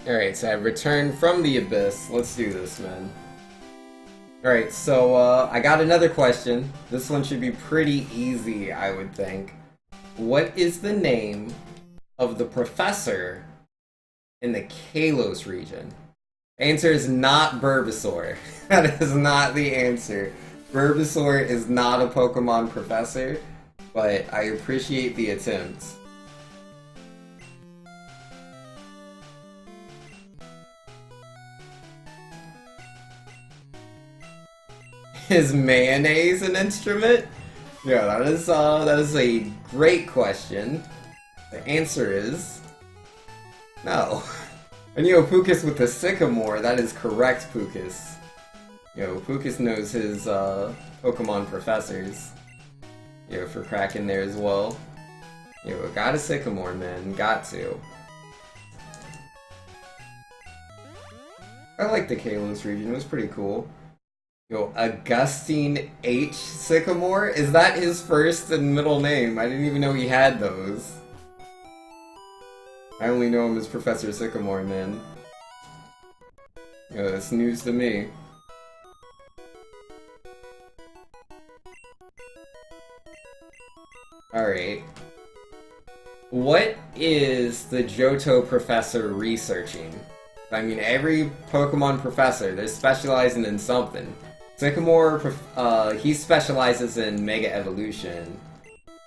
Alright, so I've returned from the abyss. Let's do this, man. Alright, so I got another question. This one should be pretty easy, I would think. What is the name of the professor in the Kalos region? Answer is not Bulbasaur. That is not the answer. Bulbasaur is not a Pokemon professor, but I appreciate the attempt. Is mayonnaise an instrument? Yeah, that is a great question. The answer is no. And Pukas with the sycamore, that is correct, Pukas. Pukas knows his Pokemon professors. For cracking there as well. Got a sycamore, man, got to. I like the Kalos region, it was pretty cool. Augustine H. Sycamore? Is that his first and middle name? I didn't even know he had those. I only know him as Professor Sycamore, man. That's news to me. Alright. What is the Johto professor researching? I mean, every Pokemon professor, they're specializing in something. Sycamore, he specializes in Mega Evolution.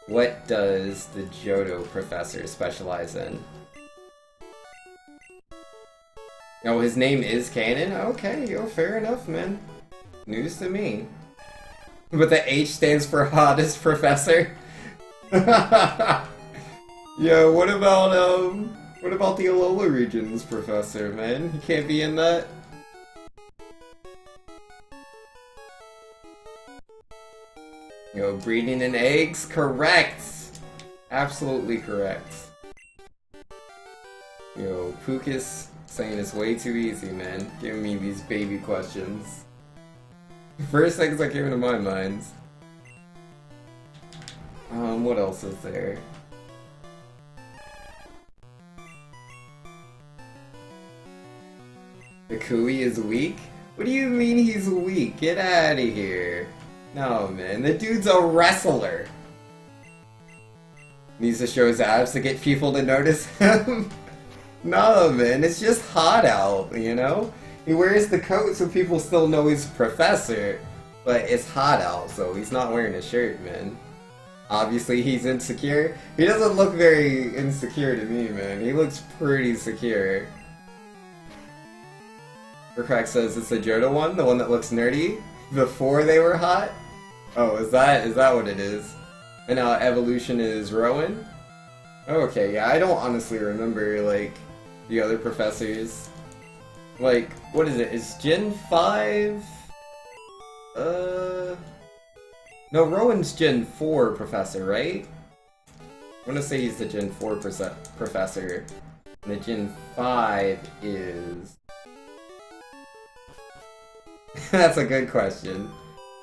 What does the Johto professor specialize in? Oh, his name is Canon? Okay, fair enough, man. News to me. But the H stands for hottest professor? Yeah, what about the Alola region's professor, man? He can't be in that? Breeding in eggs? Correct! Absolutely correct. Pukas saying it's way too easy, man. Giving me these baby questions. First things that came into my mind. What else is there? The Kui is weak? What do you mean he's weak? Get out of here. No, man, the dude's a wrestler. Needs to show his abs to get people to notice him. No, man, it's just hot out, He wears the coat so people still know he's a professor, but it's hot out, so he's not wearing a shirt, man. Obviously, he's insecure. He doesn't look very insecure to me, man. He looks pretty secure. Crack says it's the Johto one, the one that looks nerdy, before they were hot? Oh, is that what it is? And now Evolution is Rowan? Okay, yeah, I don't honestly remember, the other professors. What is it? Is Gen 5? No, Rowan's Gen 4 professor, right? I want to say he's the Gen 4 professor. And the Gen 5 is... That's a good question.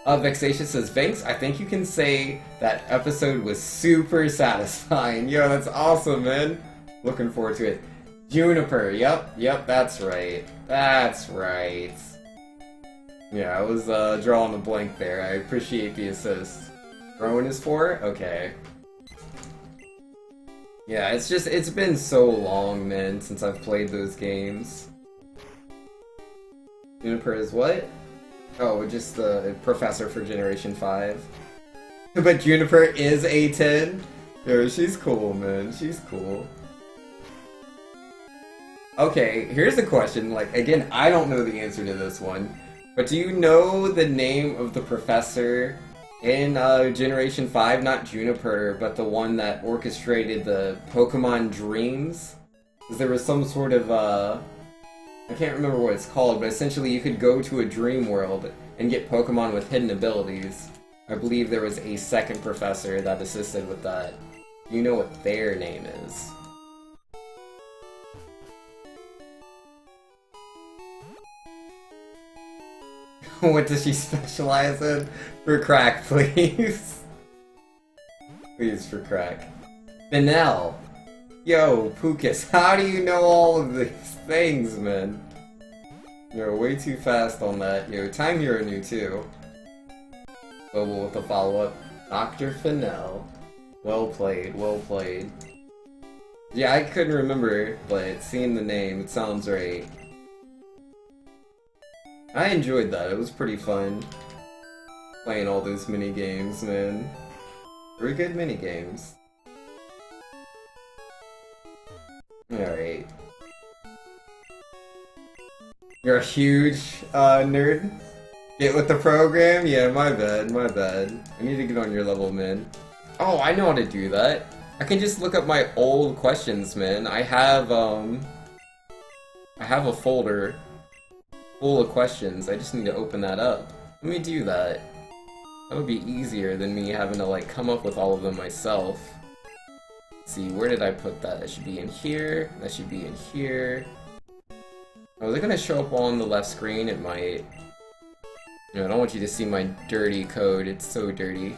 Vexatious says, Vinx, I think you can say that episode was super satisfying. That's awesome, man. Looking forward to it. Juniper, yep, that's right. That's right. Yeah, I was drawing a blank there. I appreciate the assist. Rowan is 4? Okay. Yeah, it's been so long, man, since I've played those games. Juniper is what? Oh, just the professor for Generation 5. But Juniper is A10? Yo, she's cool, man. She's cool. Okay, here's a question. Again, I don't know the answer to this one. But do you know the name of the professor in Generation 5? Not Juniper, but the one that orchestrated the Pokemon Dreams? Because there was some sort of, I can't remember what it's called, but essentially you could go to a dream world and get Pokemon with hidden abilities. I believe there was a second professor that assisted with that. You know what their name is. What does she specialize in? For crack, please. Please, for crack. Benel. Yo, Pukas, how do you know all of these things, man? You're way too fast on that. Yo, Time Hero knew too. Global with the follow-up. Dr. Fennell. Well played, well played. Yeah, I couldn't remember, but seeing the name, it sounds right. I enjoyed that, it was pretty fun. Playing all those mini games, man. Very good mini games. Alright. You're a huge nerd? Get with the program? Yeah, my bad, my bad. I need to get on your level, man. Oh, I know how to do that. I can just look up my old questions, man. I have a folder full of questions. I just need to open that up. Let me do that. That would be easier than me having to, like, come up with all of them myself. Let's see, where did I put that? That should be in here. That should be in here. Oh, is it gonna show up on the left screen? It might. No, I don't want you to see my dirty code. It's so dirty.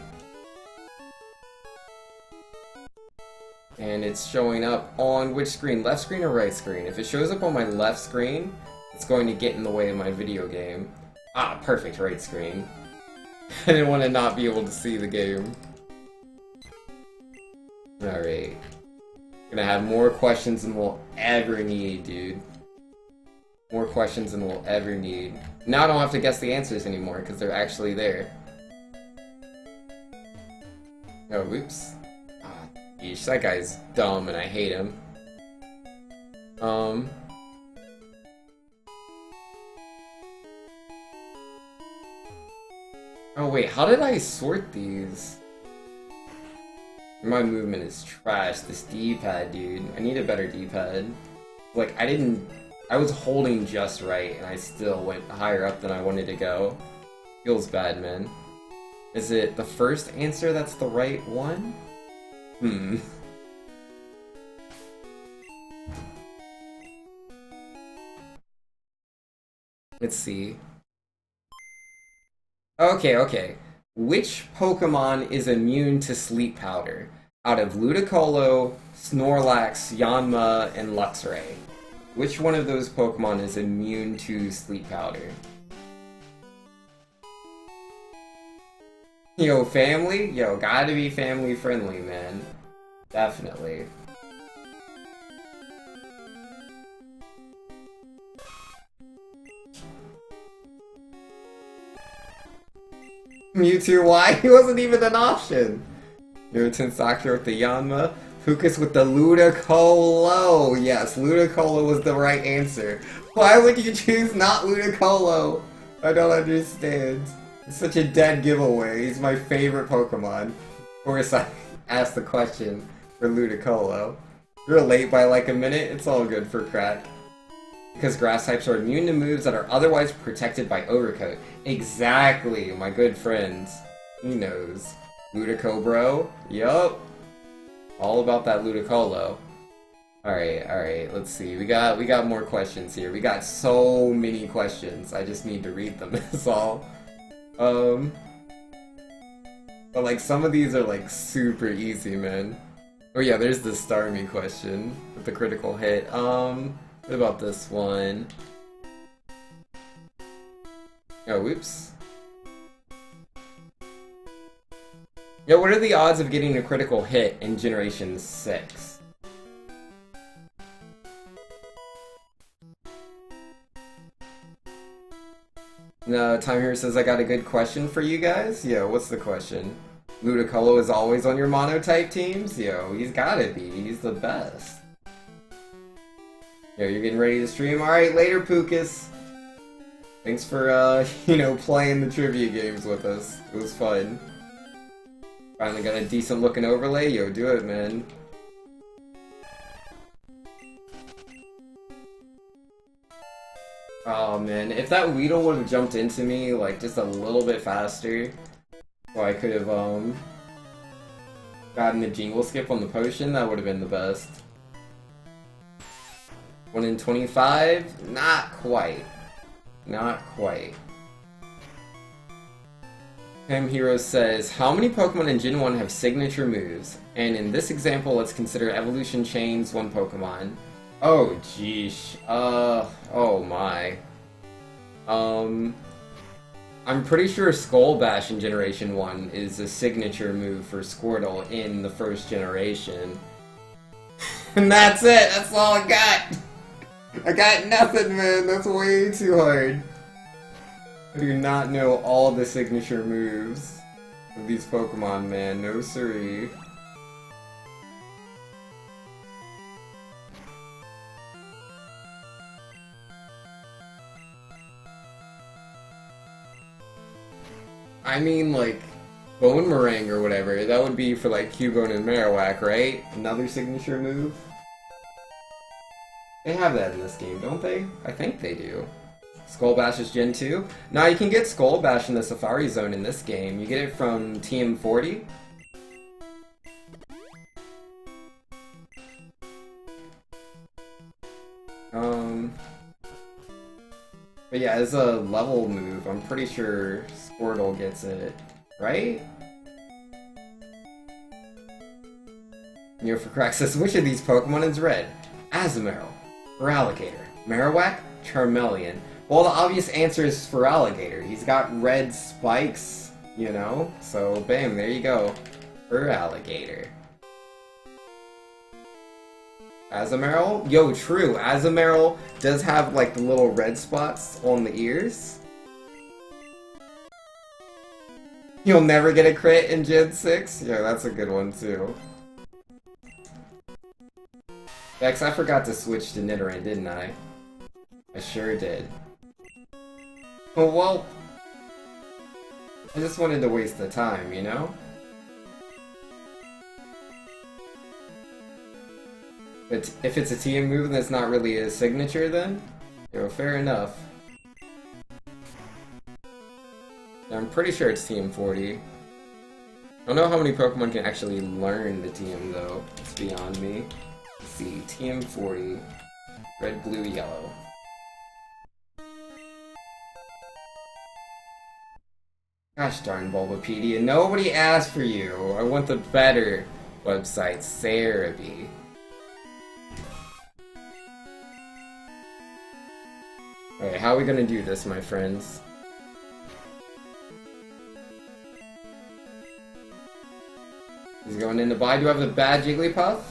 And it's showing up on which screen? Left screen or right screen? If it shows up on my left screen, it's going to get in the way of my video game. Ah, perfect, right screen. I didn't want to not be able to see the game. Alright. Gonna have more questions than we'll ever need, dude. More questions than we'll ever need. Now I don't have to guess the answers anymore, because they're actually there. Oh, whoops. Yeesh, that guy's dumb and I hate him. Oh wait, how did I sort these? My movement is trash. This D-pad, dude. I need a better D-pad. Like, I was holding just right and I still went higher up than I wanted to go. Feels bad, man. Is it the first answer that's the right one? Let's see. Okay. Which Pokemon is immune to sleep powder? Out of Ludicolo, Snorlax, Yanma, and Luxray. Which one of those Pokemon is immune to sleep powder? Yo, family? Yo, gotta be family friendly, man. Definitely. Mewtwo, why? He wasn't even an option! Newton's Doctor with the Yanma. Pukas with the Ludicolo! Yes, Ludicolo was the right answer. Why would you choose not Ludicolo? I don't understand. It's such a dead giveaway. He's my favorite Pokemon. Of course I asked the question for Ludicolo. You're late by like a minute, it's all good for crack. Because grass types are immune to moves that are otherwise protected by Overcoat. Exactly, my good friends. He knows. Ludicobro? Yup. All about that Ludicolo. Alright, let's see. We got more questions here. We got so many questions. I just need to read them, that's all. But like some of these are like super easy, man. Oh yeah, there's the Starmie question with the critical hit. What about this one? Oh, whoops. Yeah, what are the odds of getting a critical hit in Generation 6? No, Time here says I got a good question for you guys. Yo, what's the question? Ludicolo is always on your monotype teams? Yo, he's gotta be. He's the best. Yo, you're getting ready to stream? Alright, later, Pukas. Thanks for, playing the trivia games with us. It was fun. Finally got a decent looking overlay? Yo, do it, man. Oh, man. If that Weedle would have jumped into me, like, just a little bit faster, so I could have, gotten the Jingle Skip on the potion, that would have been the best. 1 in 25? Not quite. Not quite. Ham Hero says, how many Pokemon in Gen 1 have signature moves? And in this example, let's consider evolution chains one Pokemon. Oh, jeesh. Oh my. I'm pretty sure Skull Bash in Generation 1 is a signature move for Squirtle in the first generation. And that's it! That's all I got! I got nothing, man! That's way too hard. I do not know all the signature moves of these Pokemon, man. No siree. I mean, like, Bone Meringue or whatever, that would be for, like, Cubone and Marowak, right? Another signature move? They have that in this game, don't they? I think they do. Skull Bash is Gen 2? Now you can get Skull Bash in the Safari Zone in this game. You get it from TM40. But yeah, as a level move, I'm pretty sure Squirtle gets it, right? Neofracrax says, which of these Pokemon is red? Azumarill, Feraligatr, Marowak, Charmeleon. Well, the obvious answer is Feraligatr. He's got red spikes, you know? So, bam, there you go. Feraligatr. Azumarill? Yo, true. Azumarill does have, like, the little red spots on the ears. You'll never get a crit in Gen 6? Yeah, that's a good one, too. Bex, I forgot to switch to Nidoran, didn't I? I sure did. Oh, well... I just wanted to waste the time, you know? But if it's a TM move and it's not really a signature, then? Yo, fair enough. I'm pretty sure it's TM40. I don't know how many Pokemon can actually learn the TM, though. It's beyond me. Let's see, TM40. Red, blue, yellow. Gosh darn Bulbapedia, nobody asked for you! I want the better website, Cerebi. Alright, how are we gonna do this, my friends? He's going in to buy. Do I have the bad Jigglypuff?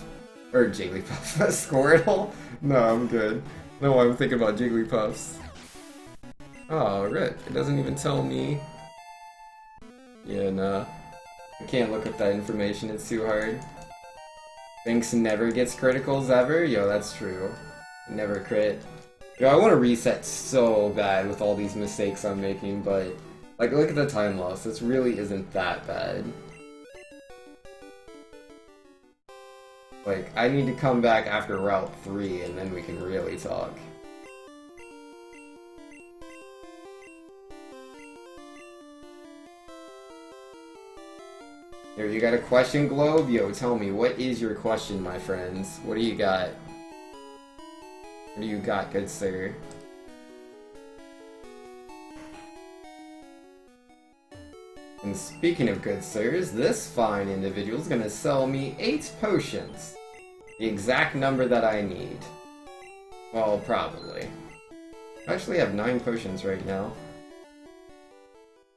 Or Jigglypuff? Squirtle? No, I'm good. No, I'm thinking about Jigglypuffs. Oh, rip. It doesn't even tell me. Yeah, nah. I can't look up that information, it's too hard. Binks never gets criticals ever? Yo, that's true. Never crit. Yo, I want to reset so bad with all these mistakes I'm making, but... like, look at the time loss. This really isn't that bad. Like, I need to come back after Route 3, and then we can really talk. Here, you got a question, Globe? Yo, tell me, what is your question, my friends? What do you got? What do you got, good sir? And speaking of good sirs, this fine individual is gonna sell me 8 potions. The exact number that I need. Well, probably. I actually have 9 potions right now.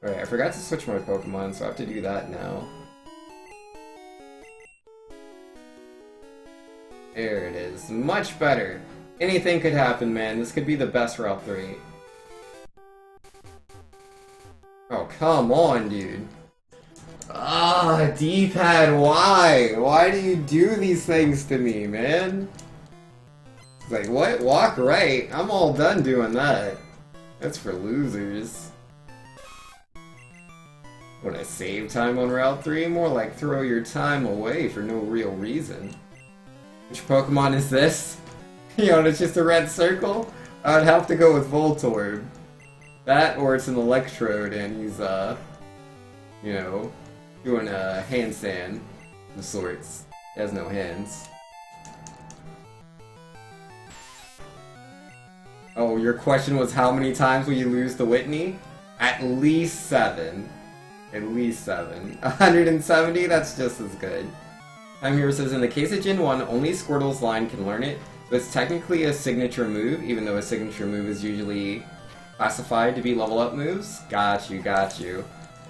Alright, I forgot to switch my Pokemon, so I have to do that now. There it is. Much better. Anything could happen, man. This could be the best Route 3. Oh, come on, dude. Ah, D-pad, why? Why do you do these things to me, man? It's like, what? Walk right? I'm all done doing that. That's for losers. Would I save time on Route 3? More like throw your time away for no real reason. Which Pokemon is this? You know, it's just a red circle? I'd have to go with Voltorb. That, or it's an Electrode, and he's, you know, doing a handstand of sorts. He has no hands. Oh, your question was how many times will you lose to Whitney? At least 7. At least 7. 170? That's just as good. Time Hero says, in the case of Gen 1, only Squirtle's line can learn it, so it's technically a signature move, even though a signature move is usually classified to be level up moves. Got you, got you.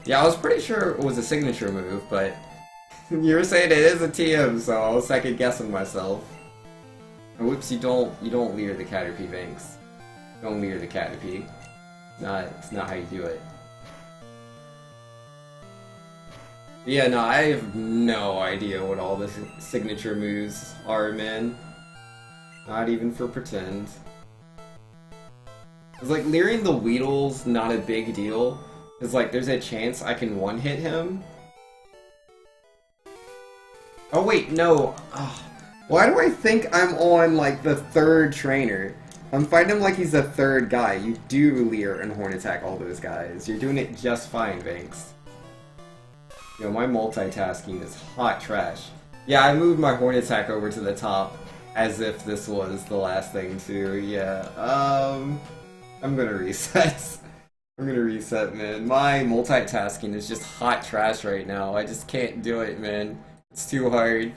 Yeah, I was pretty sure it was a signature move, but you were saying it is a TM, so I was second guessing myself. And whoops, you don't leer the Caterpie, Banks. Don't leer the Caterpie. It's not how you do it. Yeah, no, I have no idea what all the signature moves are, man. Not even for pretend. It's like, leering the Weedle's not a big deal. It's like, there's a chance I can one-hit him. Oh wait, no. Oh, why do I think I'm on, like, the 3rd trainer? I'm fighting him like he's the 3rd guy. You do leer and horn attack all those guys. You're doing it just fine, Banks. Yo, my multitasking is hot trash. Yeah, I moved my horn attack over to the top as if this was the last thing too. Yeah, I'm gonna reset. I'm gonna reset, man. My multitasking is just hot trash right now. I just can't do it, man. It's too hard.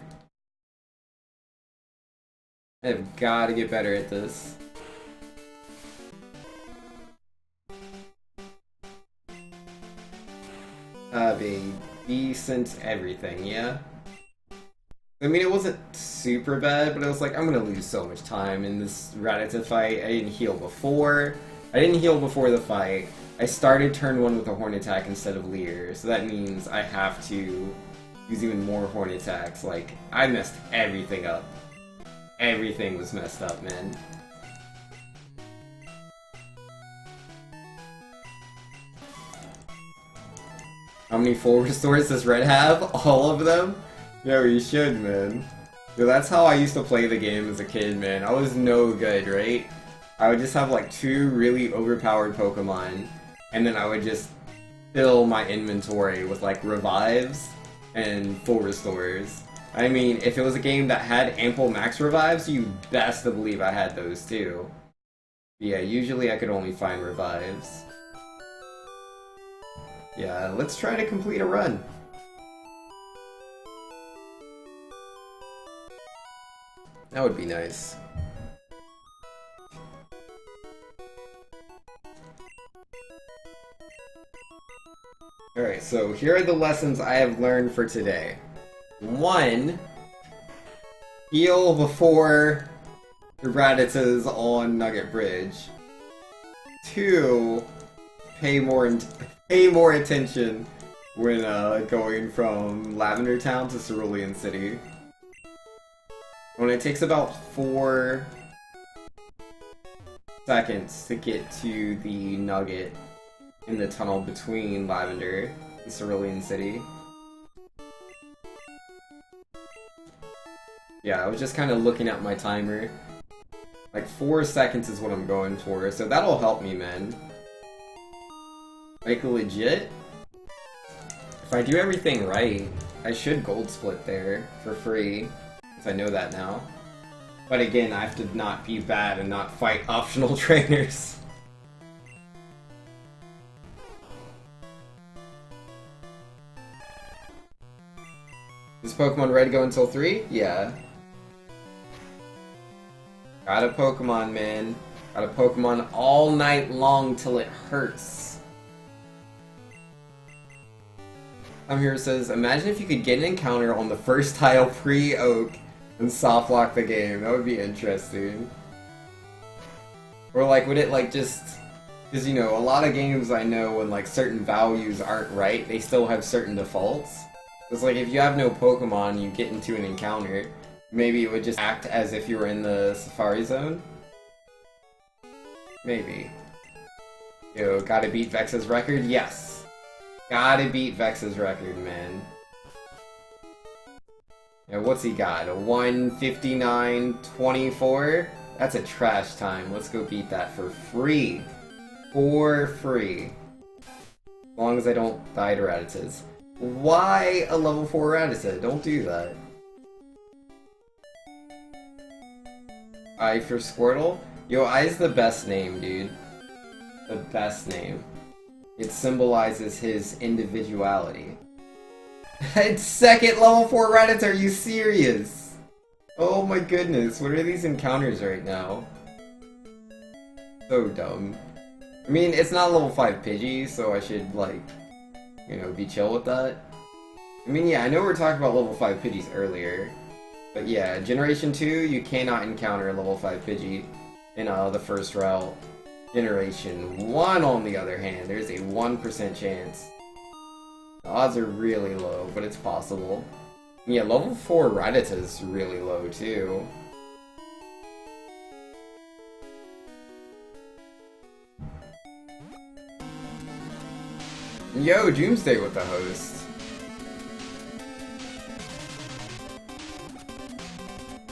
I've gotta get better at this. A decent everything, yeah? I mean, it wasn't super bad, but I was like, I'm gonna lose so much time in this Rattata fight. I didn't heal before. I didn't heal before the fight. I started turn 1 with a horn attack instead of leer, so that means I have to use even more horn attacks. Like, I messed everything up. Everything was messed up, man. How many full restores does Red have? All of them? Yo, you should, man. Yo, that's how I used to play the game as a kid, man. I was no good, right? I would just have like 2 really overpowered Pokemon, and then I would just fill my inventory with like revives and full restores. I mean, if it was a game that had ample max revives, you best to believe I had those too. Yeah, usually I could only find revives. Yeah, let's try to complete a run. That would be nice. Alright, so here are the lessons I have learned for today. 1. Heal before the Rattatas on Nugget Bridge. 2. Pay more attention when going from Lavender Town to Cerulean City. When it takes about 4 seconds to get to the Nugget in the tunnel between Lavender and Cerulean City. Yeah, I was just kind of looking at my timer. Like 4 seconds is what I'm going for, so that'll help me, man. Like, legit, if I do everything right, I should gold split there for free, since I know that now. But again, I have to not be bad and not fight optional trainers. Does Pokemon Red go until 3? Yeah. Got a Pokemon, man. Got a Pokemon all night long till it hurts. Tom here says, imagine if you could get an encounter on the first tile pre-Oak and soft lock the game. That would be interesting. Or like, would it like just... Because, you know, a lot of games I know when like certain values aren't right, they still have certain defaults. It's like if you have no Pokemon, you get into an encounter, maybe it would just act as if you were in the Safari Zone? Maybe. Yo, gotta beat Vex's record? Yes. Gotta beat Vex's record, man. Yeah, what's he got? A 1:59.24? That's a trash time. Let's go beat that for free. For free. As long as I don't die to Rattatas. Why a level 4 Rattata? Don't do that. I for Squirtle? Yo, I's the best name, dude. The best name. It symbolizes his individuality. It's second level 4 Reddits, are you serious? Oh my goodness, what are these encounters right now? So dumb. I mean, it's not level 5 Pidgey, so I should, like, you know, be chill with that. I mean, yeah, I know we were talking about level 5 Pidgeys earlier. But yeah, Generation 2, you cannot encounter a level 5 Pidgey in the first route. Generation 1, on the other hand, there's a 1% chance. The odds are really low, but it's possible. And yeah, level 4 Rattata's really low, too. Yo, Doomsday with the host.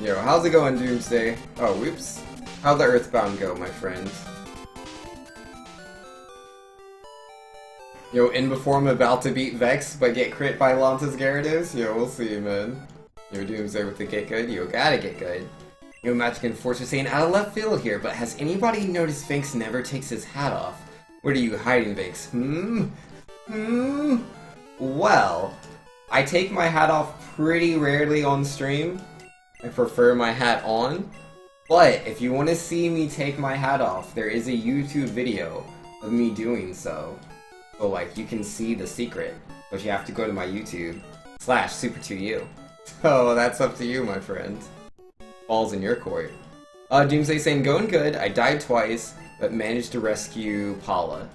Yo, how's it going, Doomsday? Oh, whoops. How'd the Earthbound go, my friend? Yo, in before I'm about to beat Vex, but get crit by Lanta's Gyarados? Yo, we'll see, man. Yo, Doomsday with the get good. Yo, gotta get good. Yo, Magic Enforcer saying out of left field here, but has anybody noticed Vinx never takes his hat off? What are you hiding, Vinx? Well, I take my hat off pretty rarely on stream. I prefer my hat on. But if you want to see me take my hat off, there is a YouTube video of me doing so. So, like, you can see the secret, but you have to go to my YouTube /Super2U. So that's up to you, my friend. Ball's in your court. Doomsday saying, going good, I died twice, but managed to rescue Paula.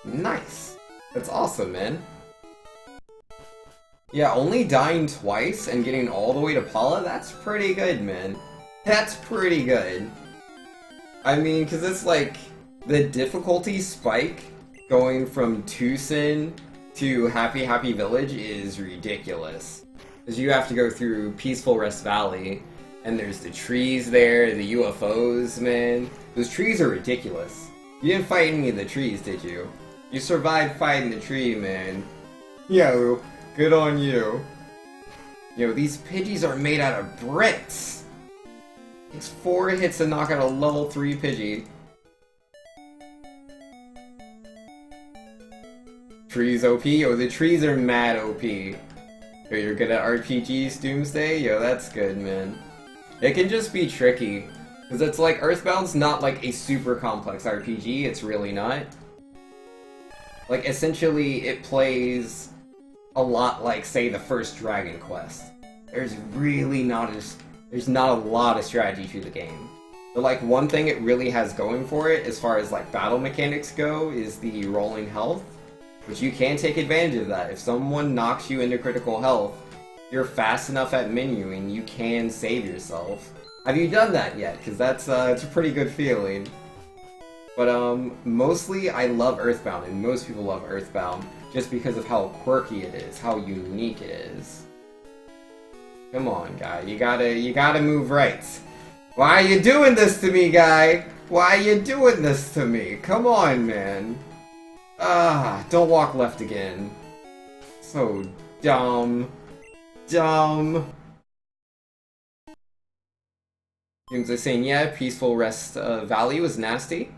Nice. That's awesome, man. Yeah, only dying twice and getting all the way to Paula, that's pretty good, man. That's pretty good. I mean, because it's like, the difficulty spike going from Tucson to Happy Village is ridiculous. Because you have to go through Peaceful Rest Valley, and there's the trees there, the UFOs, man. Those trees are ridiculous. You didn't fight any of the trees, did you? You survived fighting the tree, man. Yo, good on you. Yo, these Pidgeys are made out of bricks! It's 4 hits to knock out a level 3 Pidgey. Trees OP? Yo, the trees are mad OP. Yo, you're good at RPGs, Doomsday? Yo, that's good, man. It can just be tricky. Because it's like, Earthbound's not like a super complex RPG, it's really not. Like, essentially, it plays a lot like, say, the first Dragon Quest. There's really not there's not a lot of strategy to the game. But, like, one thing it really has going for it, as far as, like, battle mechanics go, is the rolling health. Which you can take advantage of that. If someone knocks you into critical health, you're fast enough at menuing, you can save yourself. Have you done that yet? Because that's it's a pretty good feeling. But mostly I love Earthbound, and most people love Earthbound just because of how quirky it is, how unique it is. Come on, guy, you gotta move right. Why are you doing this to me, guy? Why are you doing this to me? Come on, man. Don't walk left again. So dumb. Dumb. Doomsday saying, yeah, Peaceful Rest Valley was nasty.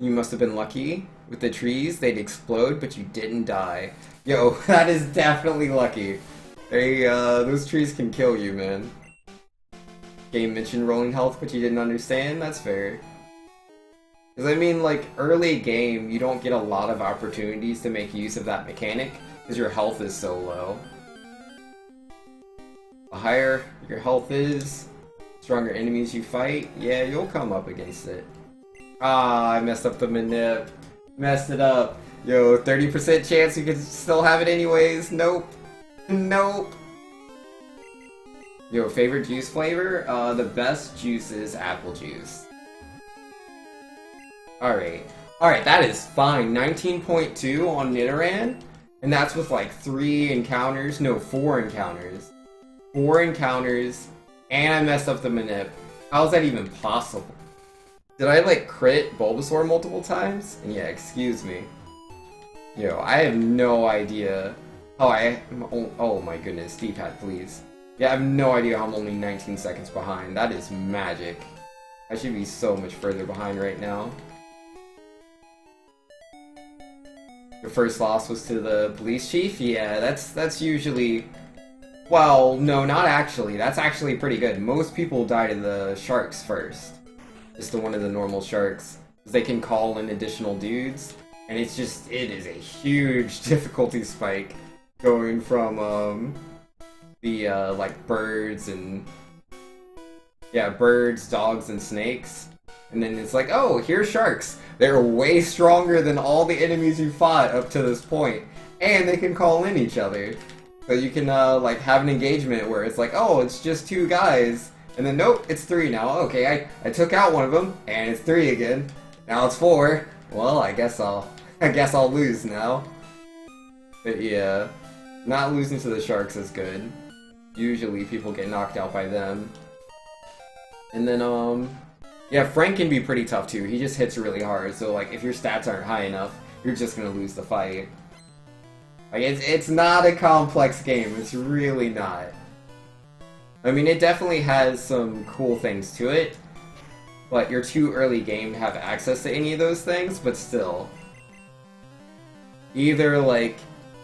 You must have been lucky. With the trees, they'd explode, but you didn't die. Yo, that is definitely lucky. Those trees can kill you, man. Game mentioned rolling health, but you didn't understand? That's fair. Because, I mean, like, early game, you don't get a lot of opportunities to make use of that mechanic, because your health is so low. The higher your health is, stronger enemies you fight, yeah, you'll come up against it. I messed up the manip. Messed it up. Yo, 30% chance you can still have it anyways. Nope. Nope. Yo, favorite juice flavor? The best juice is apple juice. Alright. Alright, that is fine. 19.2 on Nidoran? And that's with like 3 encounters. No, 4 encounters. 4 encounters. And I messed up the manip. How is that even possible? Did I like crit Bulbasaur multiple times? And yeah, excuse me. Yo, I have no idea how oh my goodness, D-pad please. Yeah, I have no idea how I'm only 19 seconds behind. That is magic. I should be so much further behind right now. Your first loss was to the police chief? Yeah, that's usually... Well, no, not actually. That's actually pretty good. Most people die to the sharks first. Just to one of the normal sharks. They can call in additional dudes. And it's just, it is a huge difficulty spike. Going from, like, birds and... Yeah, birds, dogs, and snakes. And then it's like, oh, here's sharks. They're way stronger than all the enemies you fought up to this point. And they can call in each other. So you can, like, have an engagement where it's like, oh, it's just 2 guys. And then, nope, it's 3 now. Okay, I took out one of them, and it's 3 again. Now it's 4. Well, I guess I'll lose now. But yeah, not losing to the sharks is good. Usually people get knocked out by them. And then, yeah, Frank can be pretty tough too. He just hits really hard, so like if your stats aren't high enough, you're just gonna lose the fight. Like it's not a complex game. It's really not. I mean, it definitely has some cool things to it, but you're too early game to have access to any of those things. But still, either like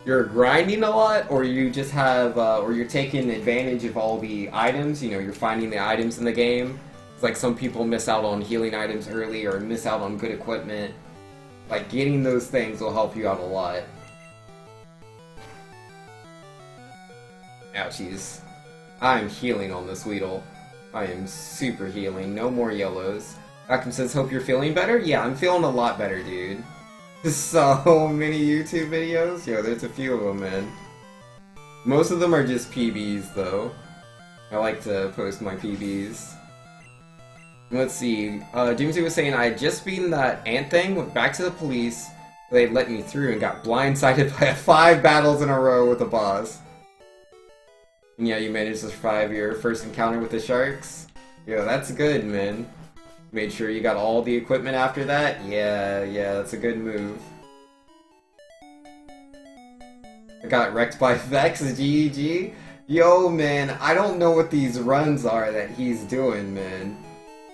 you're grinding a lot, or you just have, or you're taking advantage of all the items. You know, you're finding the items in the game. It's like some people miss out on healing items early, or miss out on good equipment. Like getting those things will help you out a lot. Ouchies. I'm healing on this Weedle. I am super healing. No more yellows. Malcolm says, hope you're feeling better? Yeah, I'm feeling a lot better, dude. So many YouTube videos? Yo, there's a few of them, man. Most of them are just PBs, though. I like to post my PBs. Let's see. Doomsday was saying, I had just beaten that ant thing, went back to the police, they let me through and got blindsided by 5 battles in a row with a boss. And yeah, you managed to survive your first encounter with the sharks? Yo, that's good, man. Made sure you got all the equipment after that? Yeah, that's a good move. I got wrecked by Vex, GG. Yo, man, I don't know what these runs are that he's doing, man.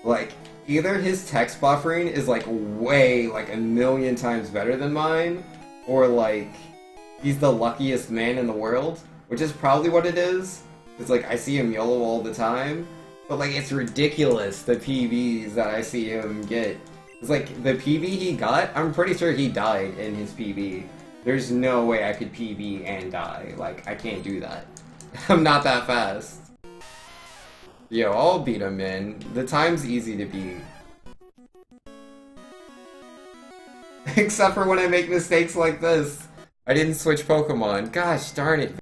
Like, either his text buffering is like way, like a million times better than mine, or like, he's the luckiest man in the world. Which is probably what it is. It's like, I see him YOLO all the time. But like, it's ridiculous, the PBs that I see him get. It's like, the PB he got, I'm pretty sure he died in his PB. There's no way I could PB and die. Like, I can't do that. I'm not that fast. Yo, I'll beat him, man. The time's easy to beat. Except for when I make mistakes like this. I didn't switch Pokemon. Gosh darn it.